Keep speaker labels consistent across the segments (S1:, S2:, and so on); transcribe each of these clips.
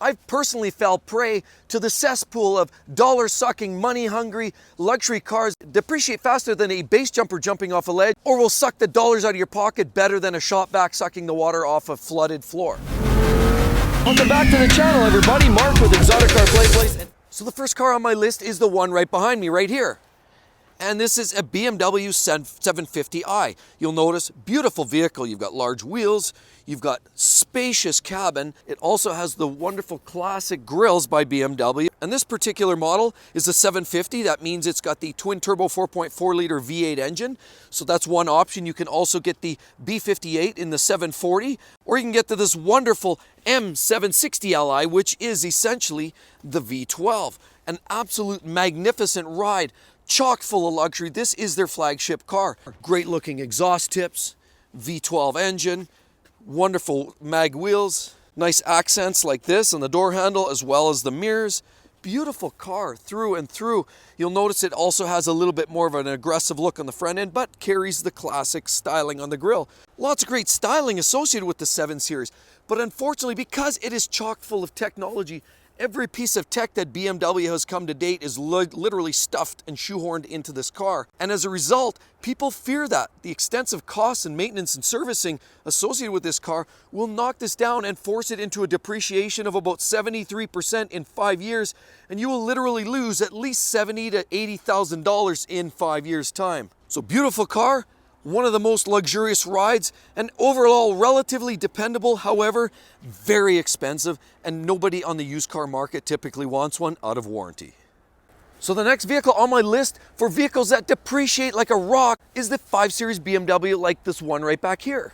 S1: I've personally fell prey to the cesspool of dollar-sucking, money-hungry luxury cars depreciate faster than a base jumper jumping off a ledge, or will suck the dollars out of your pocket better than a shop vac sucking the water off a flooded floor. Welcome back to the channel, everybody. Mark with exoticcarplayplace. So the first car on my list is the one right behind me, right here. And this is a BMW 750i. You'll notice, beautiful vehicle. You've got large wheels, you've got spacious cabin. It also has the wonderful classic grills by BMW. And this particular model is a 750. That means it's got the twin turbo 4.4 liter V8 engine. So that's one option. You can also get the B58 in the 740, or you can get to this wonderful M760Li, which is essentially the V12. An absolute magnificent ride. Chock full of luxury. This is their flagship car. Great looking exhaust tips, V12 engine, wonderful mag wheels, nice accents like this on the door handle as well as the mirrors. Beautiful car through and through. You'll notice it also has a little bit more of an aggressive look on the front end, but carries the classic styling on the grille. Lots of great styling associated with the 7 Series, but unfortunately, because it is chock full of technology, every piece of tech that BMW has come to date is literally stuffed and shoehorned into this car. And as a result, people fear that the extensive costs and maintenance and servicing associated with this car will knock this down and force it into a depreciation of about 73% in 5 years. And you will literally lose at least $70,000 to $80,000 in 5 years' time. So beautiful car, one of the most luxurious rides, and overall relatively dependable, however, very expensive, and nobody on the used car market typically wants one out of warranty. So the next vehicle on my list for vehicles that depreciate like a rock is the 5 Series BMW, like this one right back here.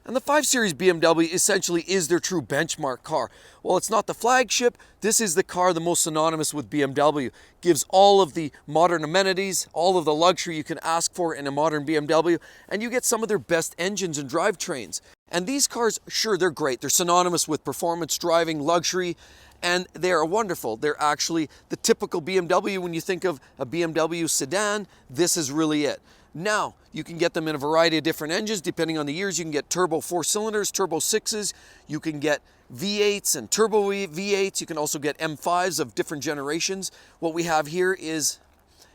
S1: And the 5 Series BMW essentially is their true benchmark car. While it's not the flagship, this is the car the most synonymous with BMW. Gives all of the modern amenities, all of the luxury you can ask for in a modern BMW, and you get some of their best engines and drivetrains. And these cars, sure, they're great. They're synonymous with performance, driving, luxury, and they are wonderful. They're actually the typical BMW. When you think of a BMW sedan, this is really it. Now, you can get them in a variety of different engines depending on the years. You can get turbo 4 cylinders, turbo 6s, you can get V8s and turbo V8s. You can also get M5s of different generations. What we have here is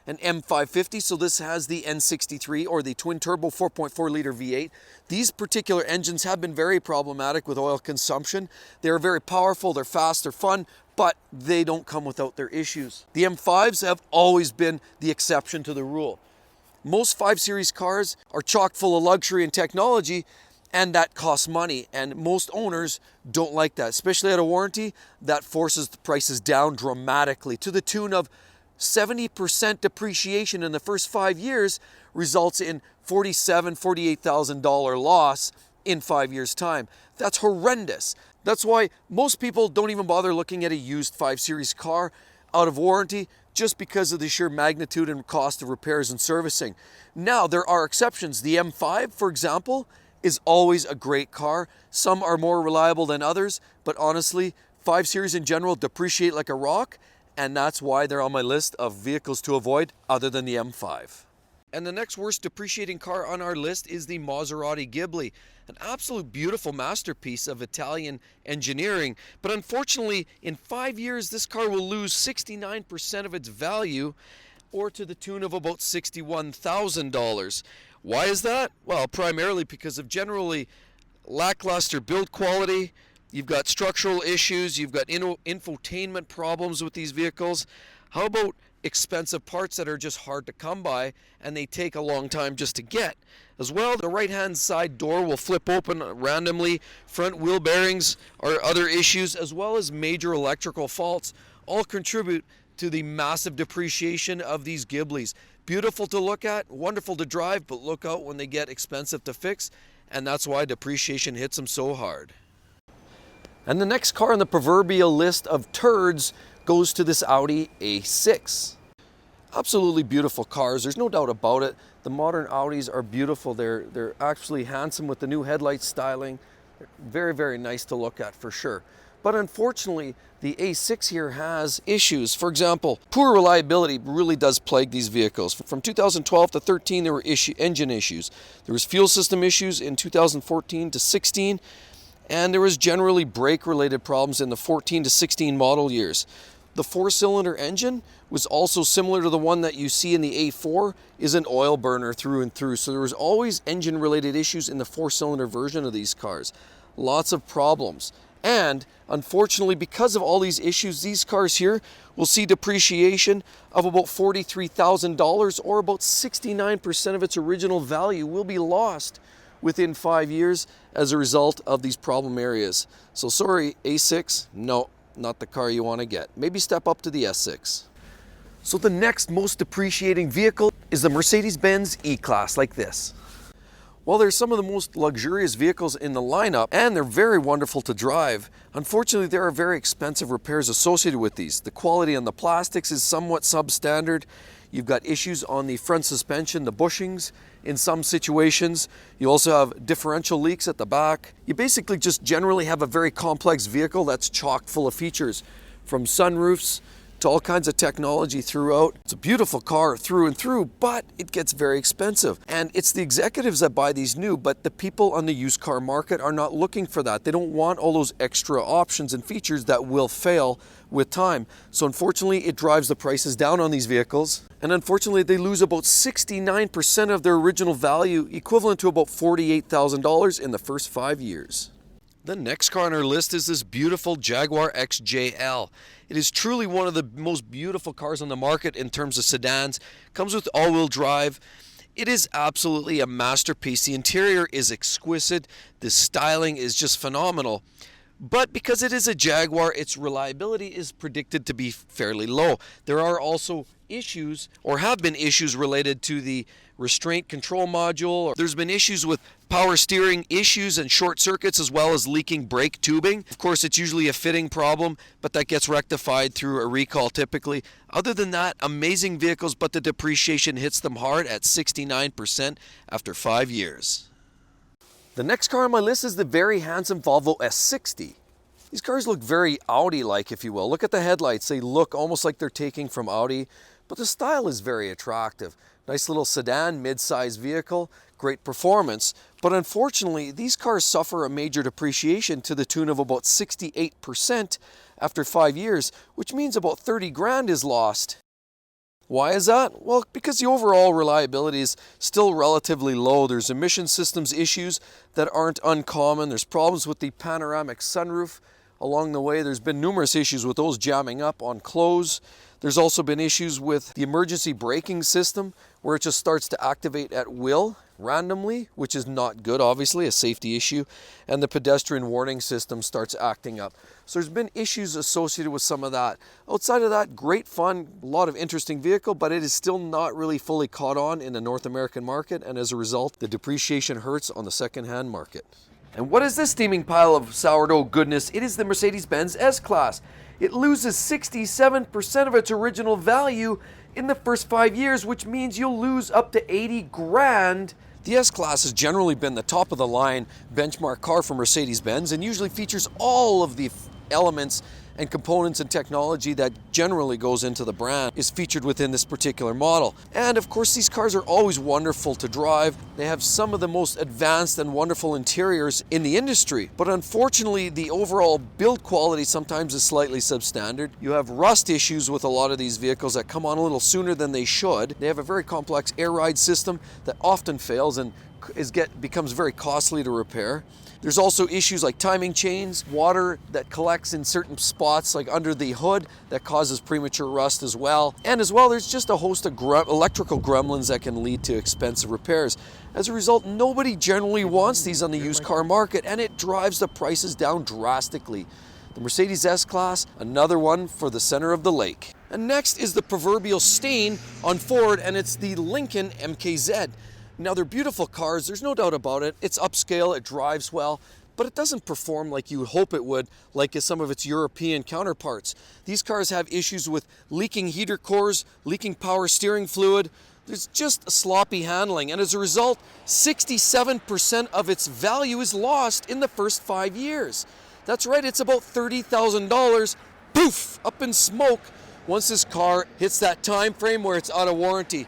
S1: an M550, so this has the N63 or the twin turbo 4.4 liter V8. These particular engines have been very problematic with oil consumption. They're very powerful, they're fast, they're fun, but they don't come without their issues. The M5s have always been the exception to the rule. Most 5 Series cars are chock full of luxury and technology, and that costs money, and most owners don't like that, especially out of warranty. That forces the prices down dramatically to the tune of 70% depreciation in the first 5 years results in $47,000, $48,000 loss in 5 years' time. That's horrendous. That's why most people don't even bother looking at a used 5 Series car out of warranty, just because of the sheer magnitude and cost of repairs and servicing. Now, there are exceptions. The M5, for example, is always a great car. Some are more reliable than others, but honestly, 5 Series in general depreciate like a rock, and that's why they're on my list of vehicles to avoid other than the M5. And the next worst depreciating car on our list is the Maserati Ghibli, an absolute beautiful masterpiece of Italian engineering. But unfortunately, in 5 years, this car will lose 69% of its value, or to the tune of about $61,000. Why is that? Well, primarily because of generally lackluster build quality. You've got structural issues, you've got infotainment problems with these vehicles. How about expensive parts that are just hard to come by and they take a long time just to get? As well, the right-hand side door will flip open randomly. Front wheel bearings are other issues, as well as major electrical faults, all contribute to the massive depreciation of these Ghiblis. Beautiful to look at, wonderful to drive, but look out when they get expensive to fix, and that's why depreciation hits them so hard. And the next car on the proverbial list of turds goes to this Audi A6. Absolutely beautiful cars, there's no doubt about it. The modern Audis are beautiful. They're actually handsome with the new headlight styling. They're very, very nice to look at for sure. But unfortunately, the A6 here has issues. For example, poor reliability really does plague these vehicles. From 2012 to 13, there were engine issues. There was fuel system issues in 2014 to 16. and there was generally brake-related problems in the 14 to 16 model years. The 4-cylinder engine was also similar to the one that you see in the A4, is an oil burner through and through. So there was always engine-related issues in the 4-cylinder version of these cars. Lots of problems. And unfortunately, because of all these issues, these cars here will see depreciation of about $43,000, or about 69% of its original value will be lost within 5 years as a result of these problem areas. So sorry, A6, no, not the car you want to get. Maybe step up to the S6. So the next most depreciating vehicle is the Mercedes-Benz EClass, like this. While they're some of the most luxurious vehicles in the lineup, and they're very wonderful to drive, unfortunately there are very expensive repairs associated with these. The quality on the plastics is somewhat substandard. You've got issues on the front suspension, the bushings in some situations. You also have differential leaks at the back. You basically just generally have a very complex vehicle that's chock full of features, from sunroofs to all kinds of technology throughout. It's a beautiful car through and through, but it gets very expensive. And it's the executives that buy these new, but the people on the used car market are not looking for that. They don't want all those extra options and features that will fail with time. So unfortunately, it drives the prices down on these vehicles. And unfortunately, they lose about 69% of their original value, equivalent to about $48,000 in the first 5 years. The next car on our list is this beautiful Jaguar XJL. It is truly one of the most beautiful cars on the market in terms of sedans. Comes with all-wheel drive. It is absolutely a masterpiece. The interior is exquisite. The styling is just phenomenal. But because it is a Jaguar, its reliability is predicted to be fairly low. There are also issues, or have been issues, related to the restraint control module. There's been issues with power steering issues and short circuits, as well as leaking brake tubing. Of course, it's usually a fitting problem, but that gets rectified through a recall typically. Other than that, amazing vehicles, but the depreciation hits them hard at 69% after 5 years. The next car on my list is the very handsome Volvo S60. These cars look very Audi-like, if you will. Look at the headlights. They look almost like they're taking from Audi, but the style is very attractive. Nice little sedan, mid-size vehicle, great performance. But unfortunately, these cars suffer a major depreciation to the tune of about 68% after 5 years, which means about 30 grand is lost. Why is that? Well, because the overall reliability is still relatively low. There's emission systems issues that aren't uncommon. There's problems with the panoramic sunroof. Along the way, there's been numerous issues with those jamming up on close. There's also been issues with the emergency braking system, where it just starts to activate at will, randomly, which is not good, obviously, a safety issue, and the pedestrian warning system starts acting up. So there's been issues associated with some of that. Outside of that, great fun, a lot of interesting vehicle, but it is still not really fully caught on in the North American market, and as a result, the depreciation hurts on the second-hand market. And what is this steaming pile of sourdough goodness? It is the Mercedes-Benz S-Class. It loses 67% of its original value in the first 5 years, which means you'll lose up to 80 grand. The S-Class has generally been the top of the line benchmark car for Mercedes-Benz and usually features all of the elements and components and technology that generally goes into the brand is featured within this particular model. And of course, these cars are always wonderful to drive. They have some of the most advanced and wonderful interiors in the industry, but unfortunately the overall build quality sometimes is slightly substandard. You have rust issues with a lot of these vehicles that come on a little sooner than they should. They have a very complex air ride system that often fails and becomes very costly to repair. There's also issues like timing chains, water that collects in certain spots like under the hood that causes premature rust as well. And as well, there's just a host of electrical gremlins that can lead to expensive repairs. As a result, nobody generally wants these on the used car market, and it drives the prices down drastically. The Mercedes S-Class, another one for the center of the lake. And next is the proverbial stain on Ford, and it's the Lincoln MKZ. Now, they're beautiful cars, there's no doubt about it. It's upscale, it drives well, but it doesn't perform like you would hope it would, like some of its European counterparts. These cars have issues with leaking heater cores, leaking power steering fluid. There's just sloppy handling, and as a result, 67% of its value is lost in the first 5 years. That's right, it's about $30,000, poof, up in smoke once this car hits that time frame where it's out of warranty.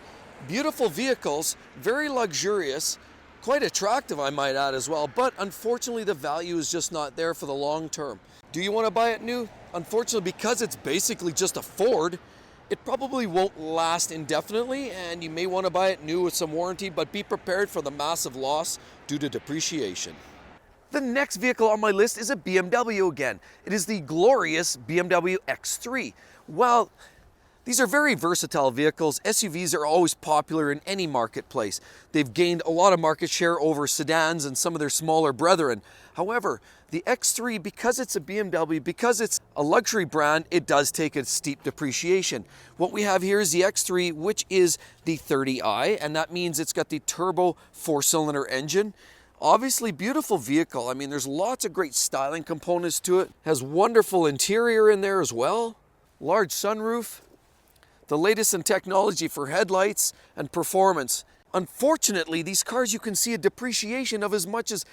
S1: Beautiful vehicles, very luxurious, Quite attractive, I might add as well, but unfortunately the value is just not there for the long term. Do you want to buy it new? Unfortunately, because it's basically just a Ford, it probably won't last indefinitely, and you may want to buy it new with some warranty, but be prepared for the massive loss due to depreciation. The next vehicle on my list is a BMW again. It is the glorious BMW X3. Well, these are very versatile vehicles. SUVs are always popular in any marketplace. They've gained a lot of market share over sedans and some of their smaller brethren. However, the X3, because it's a BMW, because it's a luxury brand, it does take a steep depreciation. What we have here is the X3, which is the 30i, and that means it's got the turbo 4-cylinder engine. Obviously beautiful vehicle. I mean, there's lots of great styling components to it. Has wonderful interior in there as well. Large sunroof. The latest in technology for headlights and performance. Unfortunately, these cars, you can see a depreciation of as much as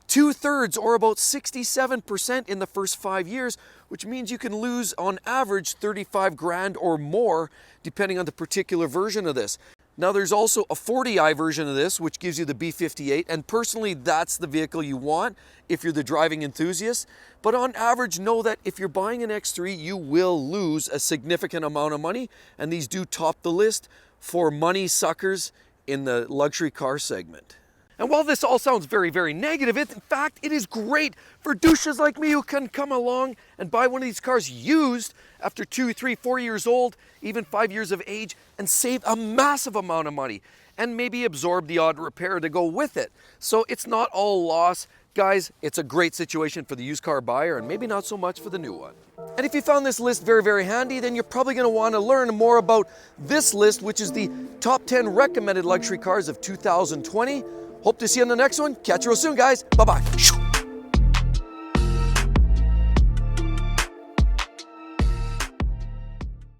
S1: 2/3 or about 67% in the first 5 years, which means you can lose on average 35 grand or more depending on the particular version of this. Now there's also a 40i version of this, which gives you the B58, and personally that's the vehicle you want if you're the driving enthusiast. But on average, know that if you're buying an X3, you will lose a significant amount of money, and these do top the list for money suckers in the luxury car segment. And while this all sounds very, very negative, in fact, it is great for douches like me who can come along and buy one of these cars used after 2, 3, 4 years old, even 5 years of age, and save a massive amount of money and maybe absorb the odd repair to go with it. So it's not all loss. Guys, it's a great situation for the used car buyer and maybe not so much for the new one. And if you found this list very, very handy, then you're probably going to want to learn more about this list, which is the top 10 recommended luxury cars of 2020. Hope to see you on the next one. Catch you real soon, guys. Bye-bye.